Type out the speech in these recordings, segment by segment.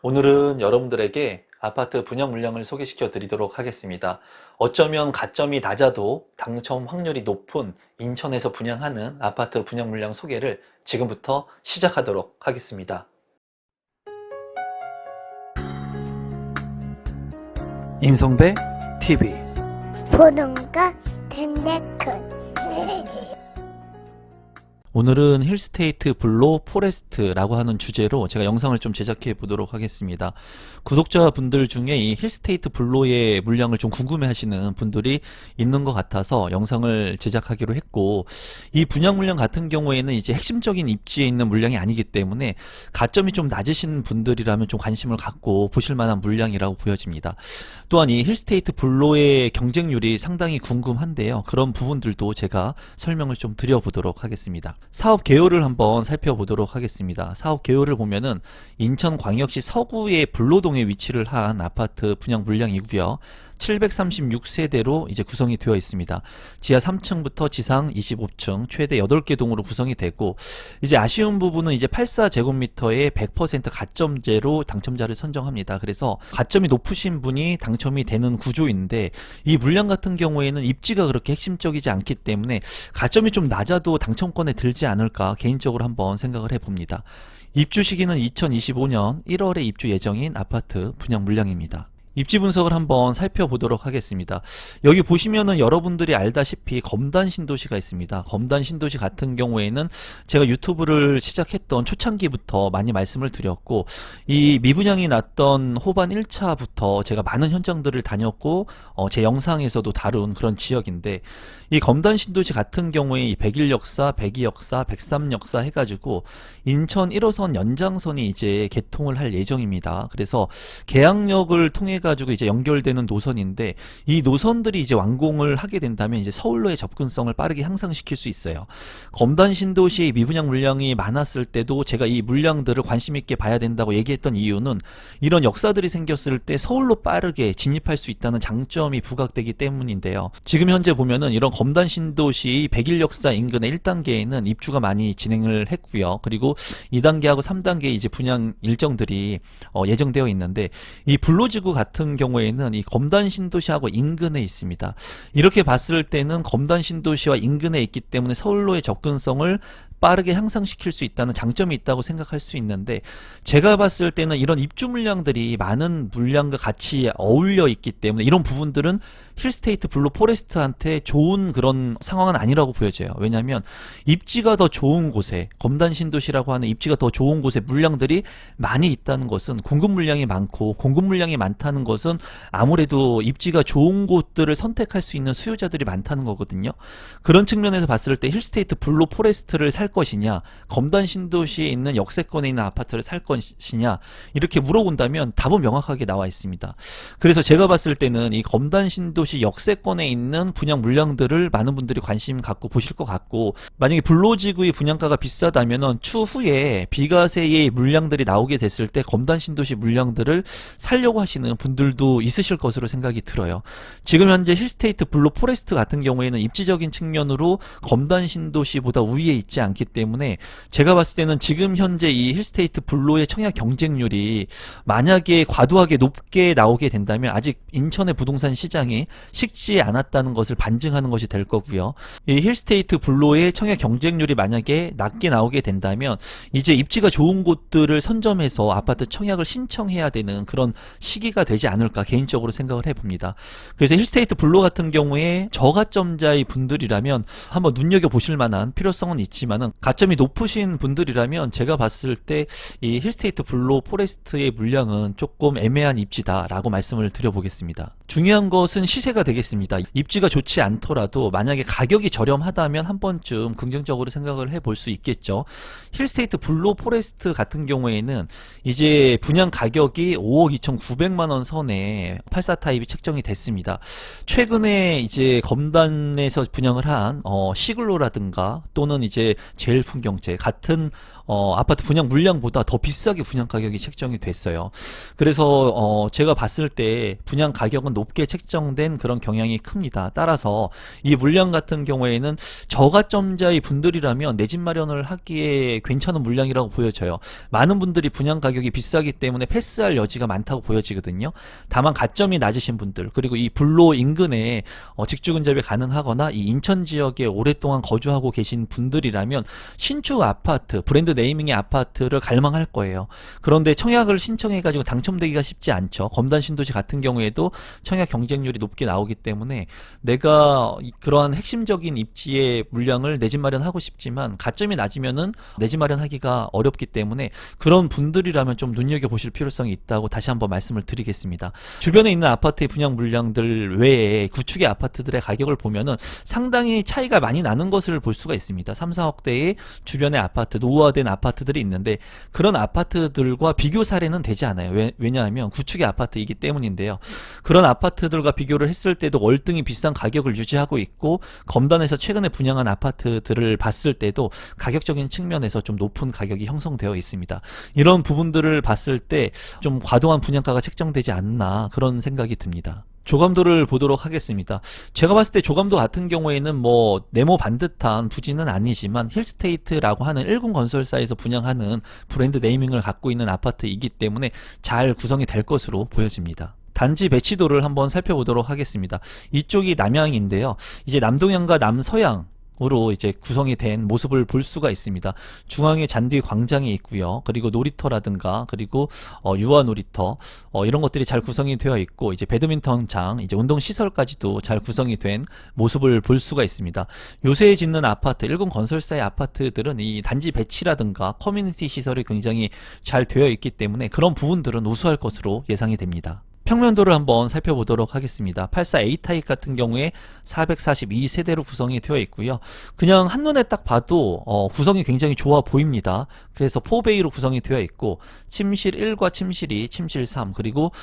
오늘은 여러분들에게 아파트 분양 물량을 소개시켜 드리도록 하겠습니다. 어쩌면 가점이 낮아도 당첨 확률이 높은 인천에서 분양하는 아파트 분양 물량 소개를 지금부터 시작하도록 하겠습니다. 임성배 TV 보동과 텐데크 오늘은 힐스테이트 블로 포레스트라고 하는 주제로 제가 영상을 좀 제작해 보도록 하겠습니다. 구독자분들 중에 이 힐스테이트 블로의 물량을 좀 궁금해 하시는 분들이 있는 것 같아서 영상을 제작하기로 했고, 이 분양 물량 같은 경우에는 이제 핵심적인 입지에 있는 물량이 아니기 때문에 가점이 좀 낮으신 분들이라면 좀 관심을 갖고 보실 만한 물량이라고 보여집니다. 또한 이 힐스테이트 블로의 경쟁률이 상당히 궁금한데요. 그런 부분들도 제가 설명을 좀 드려보도록 하겠습니다. 사업 개요를 한번 살펴보도록 하겠습니다. 사업 개요를 보면은 인천광역시 서구의 불로동에 위치를 한 아파트 분양 물량이고요. 736세대로 이제 구성이 되어 있습니다. 지하 3층부터 지상 25층 최대 8개 동으로 구성이 되고, 이제 아쉬운 부분은 이제 84제곱미터에 100% 가점제로 당첨자를 선정합니다. 그래서 가점이 높으신 분이 당첨이 되는 구조인데, 이 물량 같은 경우에는 입지가 그렇게 핵심적이지 않기 때문에 가점이 좀 낮아도 당첨권에 들지 않을까 개인적으로 한번 생각을 해봅니다. 입주 시기는 2025년 1월에 입주 예정인 아파트 분양 물량입니다. 입지 분석을 한번 살펴보도록 하겠습니다. 여기 보시면은 여러분들이 알다시피 검단 신도시가 있습니다. 검단 신도시 같은 경우에는 제가 유튜브를 시작했던 초창기부터 많이 말씀을 드렸고, 이 미분양이 났던 호반 1차부터 제가 많은 현장들을 다녔고 제 영상에서도 다룬 그런 지역인데, 이 검단 신도시 같은 경우에 이 101 역사, 102 역사, 103 역사 해가지고 인천 1호선 연장선이 이제 개통을 할 예정입니다. 그래서 계양역을 통해 가지고 이제 연결되는 노선인데, 이 노선들이 이제 완공을 하게 된다면 이제 서울로의 접근성을 빠르게 향상시킬 수 있어요. 검단 신도시 미분양 물량이 많았을 때도 제가 이 물량들을 관심 있게 봐야 된다고 얘기했던 이유는, 이런 역사들이 생겼을 때 서울로 빠르게 진입할 수 있다는 장점이 부각되기 때문인데요. 지금 현재 보면은 이런 검단 신도시 101 역사 인근의 1단계에는 입주가 많이 진행을 했고요. 그리고 2단계하고 3단계 이제 분양 일정들이 예정되어 있는데, 이 불로지구 같은 경우에는 이 검단 신도시하고 인근에 있습니다. 이렇게 봤을 때는 검단 신도시와 인근에 있기 때문에 서울로의 접근성을 빠르게 향상시킬 수 있다는 장점이 있다고 생각할 수 있는데, 제가 봤을 때는 이런 입주 물량들이 많은 물량과 같이 어울려 있기 때문에 이런 부분들은 힐스테이트 블루 포레스트한테 좋은 그런 상황은 아니라고 보여져요. 왜냐하면 입지가 더 좋은 곳에, 검단 신도시라고 하는 입지가 더 좋은 곳에 물량들이 많이 있다는 것은, 공급 물량이 많고 공급 물량이 많다는 것은 아무래도 입지가 좋은 곳들을 선택할 수 있는 수요자들이 많다는 거거든요. 그런 측면에서 봤을 때 힐스테이트 블루 포레스트를 살 것이냐, 검단 신도시에 있는 역세권에 있는 아파트를 살 것이냐, 이렇게 물어본다면 답은 명확하게 나와 있습니다. 그래서 제가 봤을 때는 이 검단 신도시 역세권에 있는 분양 물량들을 많은 분들이 관심 갖고 보실 것 같고, 만약에 불로지구의 분양가가 비싸다면은 추후에 비과세의 물량들이 나오게 됐을 때 검단 신도시 물량들을 살려고 하시는 분들도 있으실 것으로 생각이 들어요. 지금 현재 힐스테이트 블루 포레스트 같은 경우에는 입지적인 측면으로 검단 신도시보다 우위에 있지 않기 때문에, 제가 봤을 때는 지금 현재 이 힐스테이트 블루의 청약 경쟁률이 만약에 과도하게 높게 나오게 된다면 아직 인천의 부동산 시장이 식지 않았다는 것을 반증하는 것이 될 거고요. 이 힐스테이트 블루의 청약 경쟁률이 만약에 낮게 나오게 된다면 이제 입지가 좋은 곳들을 선점해서 아파트 청약을 신청해야 되는 그런 시기가 되지 않을까 개인적으로 생각을 해봅니다. 그래서 힐스테이트 블루 같은 경우에 저가점자의 분들이라면 한번 눈여겨보실 만한 필요성은 있지만은, 가점이 높으신 분들이라면 제가 봤을 때 이 힐스테이트 블루 포레스트의 물량은 조금 애매한 입지다라고 말씀을 드려보겠습니다. 중요한 것은 시세가 되겠습니다. 입지가 좋지 않더라도 만약에 가격이 저렴하다면 한 번쯤 긍정적으로 생각을 해볼 수 있겠죠. 힐스테이트 블루 포레스트 같은 경우에는 이제 분양 가격이 5억 2,900만 원 선에 84 타입이 책정이 됐습니다. 최근에 이제 검단에서 분양을 한 시글로라든가 또는 이제 제일풍경채 같은 아파트 분양 물량보다 더 비싸게 분양 가격이 책정이 됐어요. 그래서 제가 봤을 때 분양 가격은 높게 책정된 된 그런 경향이 큽니다. 따라서 이 물량 같은 경우에는 저가점자의 분들이라면 내 집 마련을 하기에 괜찮은 물량이라고 보여져요. 많은 분들이 분양 가격이 비싸기 때문에 패스할 여지가 많다고 보여지거든요. 다만 가점이 낮으신 분들, 그리고 이 불로 인근에 직주 근접이 가능하거나 이 인천 지역에 오랫동안 거주하고 계신 분들이라면 신축 아파트, 브랜드 네이밍의 아파트를 갈망할 거예요. 그런데 청약을 신청해가지고 당첨되기가 쉽지 않죠. 검단 신도시 같은 경우에도 청약 경쟁률이 높게 나오기 때문에 내가 그러한 핵심적인 입지의 물량을 내 집 마련하고 싶지만 가점이 낮으면은 내 집 마련하기가 어렵기 때문에 그런 분들이라면 좀 눈여겨보실 필요성이 있다고 다시 한번 말씀을 드리겠습니다. 주변에 있는 아파트의 분양 물량들 외에 구축의 아파트들의 가격을 보면은 상당히 차이가 많이 나는 것을 볼 수가 있습니다. 3, 4억대의 주변의 아파트, 노후화된 아파트들이 있는데 그런 아파트들과 비교 사례는 되지 않아요. 왜냐하면 구축의 아파트이기 때문인데요. 그런 아파트들과 비교를 했을 때도 월등히 비싼 가격을 유지하고 있고 검단에서 최근에 분양한 아파트들을 봤을 때도 가격적인 측면에서 좀 높은 가격이 형성되어 있습니다. 이런 부분들을 봤을 때 좀 과도한 분양가가 책정되지 않나 그런 생각이 듭니다. 조감도를 보도록 하겠습니다. 제가 봤을 때 조감도 같은 경우에는 뭐 네모 반듯한 부지는 아니지만 힐스테이트라고 하는 1군 건설사에서 분양하는 브랜드 네이밍을 갖고 있는 아파트이기 때문에 잘 구성이 될 것으로 보여집니다. 단지 배치도를 한번 살펴보도록 하겠습니다. 이쪽이 남향인데요. 이제 남동향과 남서향 으로 이제 구성이 된 모습을 볼 수가 있습니다. 중앙에 잔디 광장이 있고요. 그리고 놀이터라든가 그리고 유아 놀이터 이런 것들이 잘 구성이 되어 있고 이제 배드민턴장, 이제 운동 시설까지도 잘 구성이 된 모습을 볼 수가 있습니다. 요새 짓는 아파트, 1군 건설사의 아파트들은 이 단지 배치라든가 커뮤니티 시설이 굉장히 잘 되어 있기 때문에 그런 부분들은 우수할 것으로 예상이 됩니다. 평면도를 한번 살펴보도록 하겠습니다. 84A 타입 같은 경우에 442세대로 구성이 되어 있고요. 그냥 한눈에 딱 봐도 구성이 굉장히 좋아 보입니다. 그래서 4베이로 구성이 되어 있고 침실 1과 침실 2, 침실 3 그리고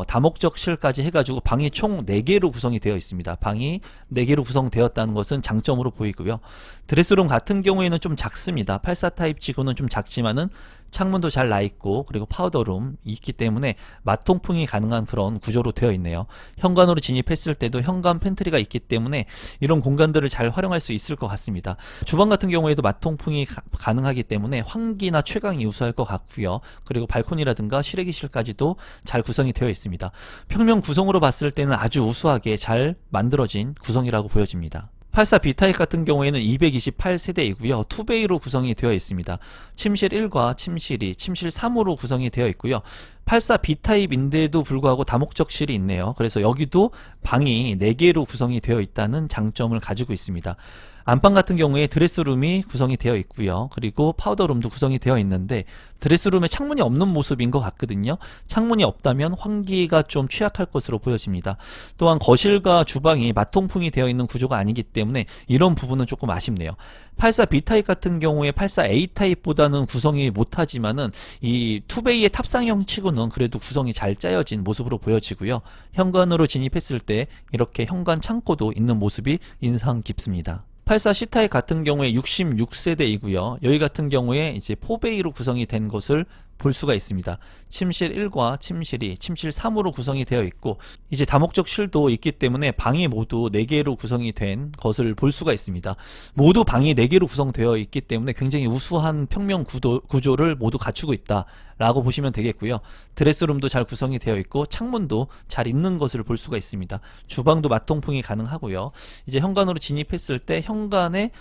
다목적실까지 해가지고 방이 총 4개로 구성이 되어 있습니다. 방이 4개로 구성되었다는 것은 장점으로 보이고요. 드레스룸 같은 경우에는 좀 작습니다. 84 타입 치고는 좀 작지만은 창문도 잘 나있고 그리고 파우더룸 있기 때문에 맛통풍이 가능한 그런 구조로 되어 있네요. 현관으로 진입했을 때도 현관 팬트리가 있기 때문에 이런 공간들을 잘 활용할 수 있을 것 같습니다. 주방 같은 경우에도 맛통풍이 가능하기 때문에 환기나 채광이 우수할 것 같고요. 그리고 발코니라든가 실외기실까지도 잘 구성이 되어 있습니다. 평면 구성으로 봤을 때는 아주 우수하게 잘 만들어진 구성이라고 보여집니다. 84 B타입 같은 경우에는 228세대이고요. 2베이로 구성이 되어 있습니다. 침실 1과 침실 2, 침실 3으로 구성이 되어 있고요. 84 B타입인데도 불구하고 다목적실이 있네요. 그래서 여기도 방이 4개로 구성이 되어 있다는 장점을 가지고 있습니다. 안방 같은 경우에 드레스룸이 구성이 되어 있고요. 그리고 파우더룸도 구성이 되어 있는데 드레스룸에 창문이 없는 모습인 것 같거든요. 창문이 없다면 환기가 좀 취약할 것으로 보여집니다. 또한 거실과 주방이 마통풍이 되어 있는 구조가 아니기 때문에 이런 부분은 조금 아쉽네요. 84 B타입 같은 경우에 84 A타입보다는 구성이 못하지만은 이 투베이의 탑상형 치고는 그래도 구성이 잘 짜여진 모습으로 보여지고요. 현관으로 진입했을 때 이렇게 현관 창고도 있는 모습이 인상 깊습니다. 84 C타입 같은 경우에 66세대이고요. 여기 같은 경우에 이제 4베이로 구성이 된 것을 볼 수가 있습니다. 침실 1과 침실 2, 침실 3으로 구성이 되어 있고 이제 다목적 실도 있기 때문에 방이 모두 4개로 구성이 된 것을 볼 수가 있습니다. 모두 방이 4개로 구성되어 있기 때문에 굉장히 우수한 평면 구조를 모두 갖추고 있다 라고 보시면 되겠고요. 드레스룸도 잘 구성이 되어 있고 창문도 잘 있는 것을 볼 수가 있습니다. 주방도 맛통풍이 가능하고요. 이제 현관으로 진입했을 때 현관에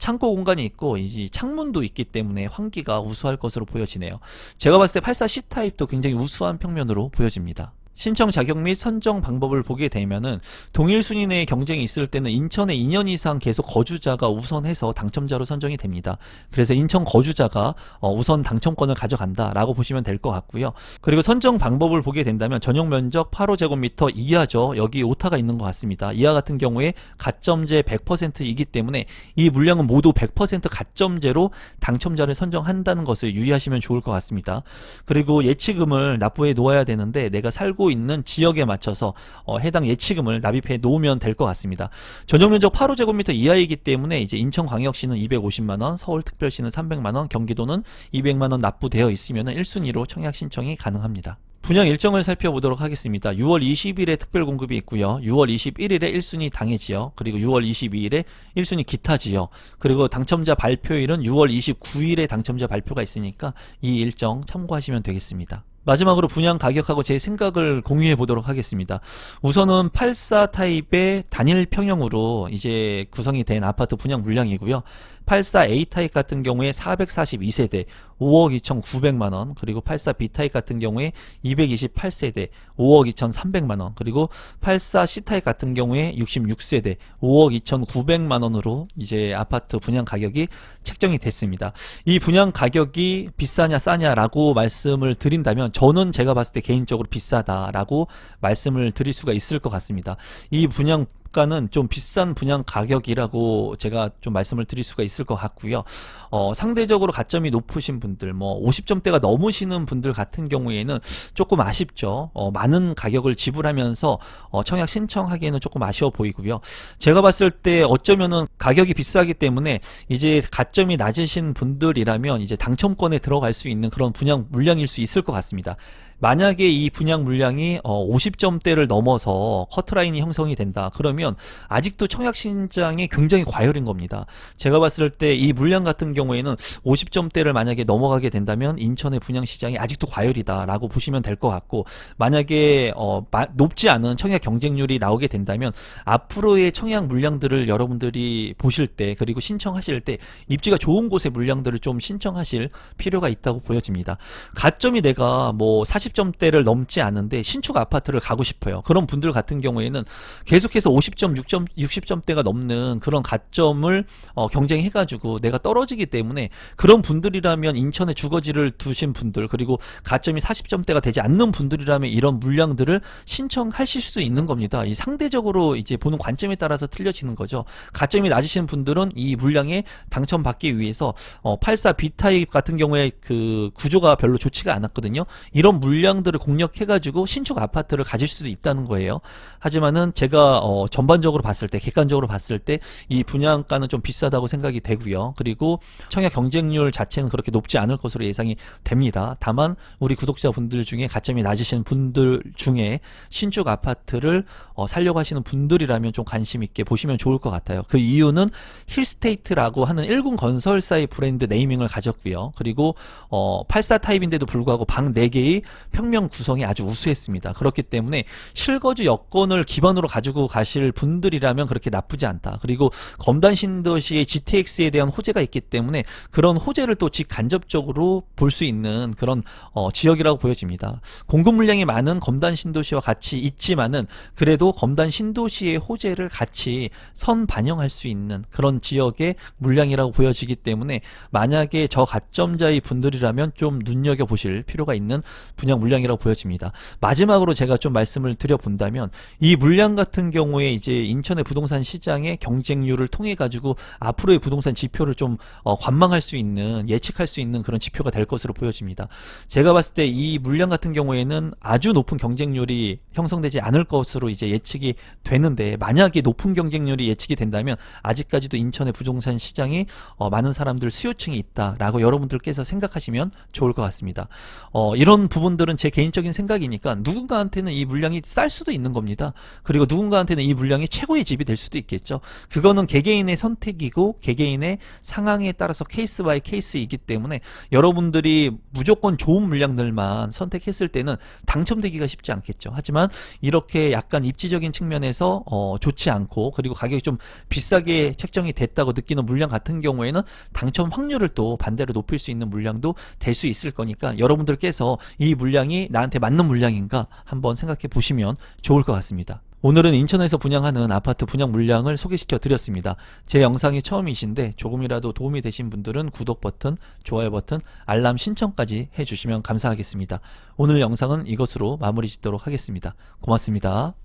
창고 공간이 있고 이 창문도 있기 때문에 환기가 우수할 것으로 보여지네요. 제가 봤을 때 84 C타입도 굉장히 우수한 평면으로 보여집니다. 신청 자격 및 선정 방법을 보게 되면은 동일 순위 내에 경쟁이 있을 때는 인천에 2년 이상 계속 거주자가 우선해서 당첨자로 선정이 됩니다. 그래서 인천 거주자가 우선 당첨권을 가져간다 라고 보시면 될 것 같고요. 그리고 선정 방법을 보게 된다면 전용 면적 8호제곱미터 이하죠. 여기 오타가 있는 것 같습니다. 이하 같은 경우에 가점제 100%이기 때문에 이 물량은 모두 100% 가점제로 당첨자를 선정한다는 것을 유의하시면 좋을 것 같습니다. 그리고 예치금을 납부해 놓아야 되는데 내가 살고 있는 지역에 맞춰서 해당 예치금을 납입해 놓으면 될 것 같습니다. 전용면적 8호제곱미터 이하이기 때문에 이제 인천광역시는 250만원, 서울특별시는 300만원, 경기도는 200만원 납부되어 있으면 1순위로 청약 신청이 가능합니다. 분양 일정을 살펴보도록 하겠습니다. 6월 20일에 특별 공급이 있고요. 6월 21일에 1순위 당해 지역, 그리고 6월 22일에 1순위 기타 지역, 그리고 당첨자 발표일은 6월 29일에 당첨자 발표가 있으니까 이 일정 참고하시면 되겠습니다. 마지막으로 분양 가격하고 제 생각을 공유해 보도록 하겠습니다. 우선은 84 타입의 단일 평형으로 이제 구성이 된 아파트 분양 물량이고요. 84A 타입 같은 경우에 442세대 5억 2,900만원, 그리고 84B 타입 같은 경우에 228세대 5억 2,300만원, 그리고 84C 타입 같은 경우에 66세대 5억 2,900만원으로 이제 아파트 분양 가격이 책정이 됐습니다. 이 분양 가격이 비싸냐 싸냐라고 말씀을 드린다면 저는 제가 봤을 때 개인적으로 비싸다라고 말씀을 드릴 수가 있을 것 같습니다. 이 분양가는 좀 비싼 분양 가격이라고 제가 좀 말씀을 드릴 수가 있을 것 같고요. 상대적으로 가점이 높으신 분들, 뭐 50점대가 넘으시는 분들 같은 경우에는 조금 아쉽죠. 많은 가격을 지불하면서 청약 신청하기에는 조금 아쉬워 보이고요. 제가 봤을 때 어쩌면은 가격이 비싸기 때문에 이제 가점이 낮으신 분들이라면 이제 당첨권에 들어갈 수 있는 그런 분양 물량일 수 있을 것 같습니다. 만약에 이 분양 물량이 50점대를 넘어서 커트라인이 형성이 된다 그러면 아직도 청약 신장이 굉장히 과열인 겁니다. 제가 봤을 때 이 물량 같은 경우에는 50점대를 만약에 넘어가게 된다면 인천의 분양 시장이 아직도 과열이다 라고 보시면 될 것 같고, 만약에 높지 않은 청약 경쟁률이 나오게 된다면 앞으로의 청약 물량들을 여러분들이 보실 때, 그리고 신청하실 때 입지가 좋은 곳의 물량들을 좀 신청하실 필요가 있다고 보여집니다. 가점이 내가 뭐 40점대를 넘지 않은데 신축 아파트를 가고 싶어요. 그런 분들 같은 경우에는 계속해서 50점, 60점대가 넘는 그런 가점을 경쟁해가지고 내가 떨어지기 때문에, 그런 분들이라면 인천에 주거지를 두신 분들, 그리고 가점이 40점대가 되지 않는 분들이라면 이런 물량들을 신청하실 수 있는 겁니다. 이 상대적으로 이제 보는 관점에 따라서 틀려지는 거죠. 가점이 낮으신 분들은 이 물량에 당첨받기 위해서 84B 타입 같은 경우에 그 구조가 별로 좋지가 않았거든요. 이런 물량들을 공략해가지고 신축 아파트를 가질 수도 있다는 거예요. 하지만은 제가 전반적으로 봤을 때, 객관적으로 봤을 때 이 분양가는 좀 비싸다고 생각이 되고요. 그리고 청약 경쟁률 자체는 그렇게 높지 않을 것으로 예상이 됩니다. 다만 우리 구독자분들 중에 가점이 낮으신 분들 중에 신축 아파트를 살려고 하시는 분들이라면 좀 관심 있게 보시면 좋을 것 같아요. 그 이유는 힐스테이트라고 하는 일군 건설사의 브랜드 네이밍을 가졌고요. 그리고 84 타입인데도 불구하고 방 4개의 평면 구성이 아주 우수했습니다. 그렇기 때문에 실거주 여건을 기반으로 가지고 가실 분들이라면 그렇게 나쁘지 않다. 그리고 검단 신도시의 GTX에 대한 호재가 있기 때문에 그런 호재를 또 직간접적으로 볼 수 있는 그런 지역이라고 보여집니다. 공급 물량이 많은 검단 신도시와 같이 있지만은 그래도 검단 신도시의 호재를 같이 선 반영할 수 있는 그런 지역의 물량이라고 보여지기 때문에 만약에 저가점자의 분들이라면 좀 눈여겨보실 필요가 있는 분양 물량이라고 보여집니다. 마지막으로 제가 좀 말씀을 드려본다면 이 물량 같은 경우에 이제 인천의 부동산 시장의 경쟁률을 통해 가지고 앞으로의 부동산 지표를 좀 관망할 수 있는, 예측할 수 있는 그런 지표가 될 것으로 보여집니다. 제가 봤을 때 이 물량 같은 경우에는 아주 높은 경쟁률이 형성되지 않을 것으로 이제 예측이 되는데, 만약에 높은 경쟁률이 예측이 된다면 아직까지도 인천의 부동산 시장이 많은 사람들 수요층이 있다라고 여러분들께서 생각하시면 좋을 것 같습니다. 이런 부분들은 제 개인적인 생각이니까 누군가한테는 이 물량이 쌀 수도 있는 겁니다. 그리고 누군가한테는 이 물량이 최고의 집이 될 수도 있겠죠. 그거는 개개인의 선택이고 개개인의 상황에 따라서 케이스 바이 케이스이기 때문에 여러분들이 무조건 좋은 물량들만 선택했을 때는 당첨되기가 쉽지 않겠죠. 하지만 이렇게 약간 입지적인 측면에서 좋지 않고 그리고 가격이 좀 비싸게 책정이 됐다고 느끼는 물량 같은 경우에는 당첨 확률을 또 반대로 높일 수 있는 물량도 될 수 있을 거니까 여러분들께서 이 물량이 나한테 맞는 물량인가 한번 생각해 보시면 좋을 것 같습니다. 오늘은 인천에서 분양하는 아파트 분양 물량을 소개시켜 드렸습니다. 제 영상이 처음이신데 조금이라도 도움이 되신 분들은 구독 버튼, 좋아요 버튼, 알람 신청까지 해주시면 감사하겠습니다. 오늘 영상은 이것으로 마무리 짓도록 하겠습니다. 고맙습니다.